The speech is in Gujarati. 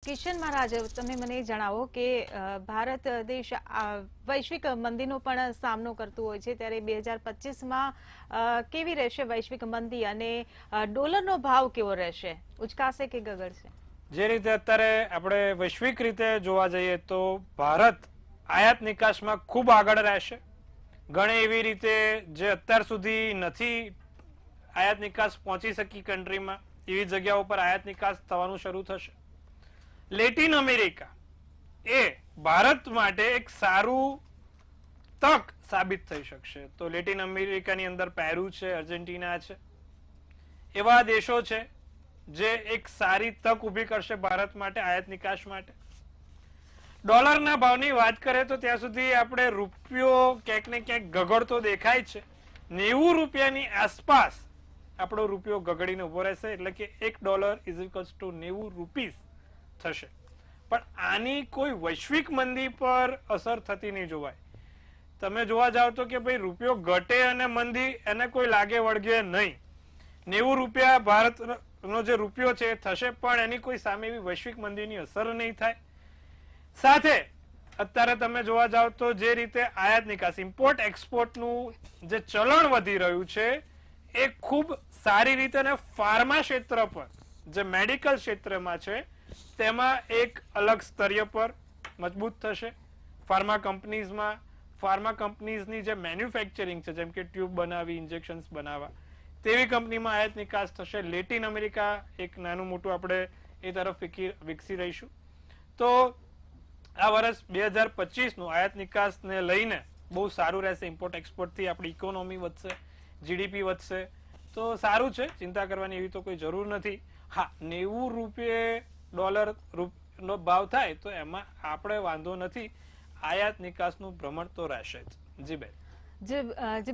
કિશન મહારાજ, તમે મને જણાવો કે ભારત દેશ વૈશ્વિક મંદીનો પણ સામનો કરતું હોય છે, ત્યારે 2025માં કેવી રહેશે વૈશ્વિક મંદી અને ડોલરનો ભાવ કેવો રહેશે? ઉચકાશે કે ગગડશે? જે રીતે અત્યારે આપણે વૈશ્વિક રીતે જોવા જઈએ તો ભારત આયાત નિકાસમાં ખૂબ આગળ રહેશે. ઘણી એવી રીતે જે અત્યાર સુધી નથી આયાત નિકાસ પહોંચી શકી કન્ટ્રીમાં, એવી જગ્યાઓ પર આયાત નિકાસ થવાનું શરૂ થશે. લેટિન અમેરિકા એ ભારત માટે એક સારું તક સાબિત થઈ શકશે. તો લેટિન અમેરિકાની અંદર પેરુ છે, અર્જેન્ટિના છે, એવા દેશો છે જે એક સારી તક ઊભી કરશે ભારત માટે આયાત નિકાસ માટે. ડોલરના ભાવની વાત કરીએ તો ત્યાં સુધી આપણે રૂપિયો ક્યાંક ને ક્યાંક ગગડતો દેખાય છે. 90 રૂપિયાની આસપાસ આપણો રૂપિયો ગગડીને ઉભો રહેશે, એટલે કે $1 = 90 રૂપીસ થશે. પણ આની કોઈ વૈશ્વિક મંદી પર અસર થતી નહીં જોવાય. તમે જોવા જાવ તો કે ભાઈ રૂપિયો ઘટે અને મંદી એને કોઈ લાગે વળગે નહીં. 90 રૂપિયા ભારતનો જે રૂપિયો છે એ થશે, પણ એની કોઈ સામે એવી વૈશ્વિક મંદીની અસર નહીં થાય. સાથે અત્યારે તમે જોવા જાવ તો જે રીતે આયાત નિકાસ ઇમ્પોર્ટ એક્સપોર્ટનું જે ચલણ વધી રહ્યું છે એ ખૂબ સારી રીતે, અને ફાર્મા ક્ષેત્ર પર જે મેડિકલ ક્ષેત્રમાં છે તેમાં એક અલગ સ્તરીય પર મજબૂત થશે. ફાર્મા કંપનીઝની જે મેન્યુફેક્ચરિંગ છે, જેમ કે ટ્યુબ બનાવી, ઇન્જેક્શન્સ બનાવવા, તેવી કંપનીમાં આયાત નિકાસ થશે. લેટિન અમેરિકા એક નાનું મોટું આપણે એ તરફ વિકસી રહીશું. તો આ વર્ષ 2025નું આયાત નિકાસને લઈને બહુ સારું રહેશે. ઇમ્પોર્ટ એક્સપોર્ટથી આપણી ઇકોનોમી વધશે, જીડીપી વધશે, તો સારું છે. ચિંતા કરવાની એવી તો કોઈ જરૂર નથી. હા, 90 રૂપિયે ડોલરનો ભાવ થાય તો એમાં આપણે વાંધો નથી. આયાત નિકાસનું ભ્રમણ તો રહેશે જ. જી બેન. જી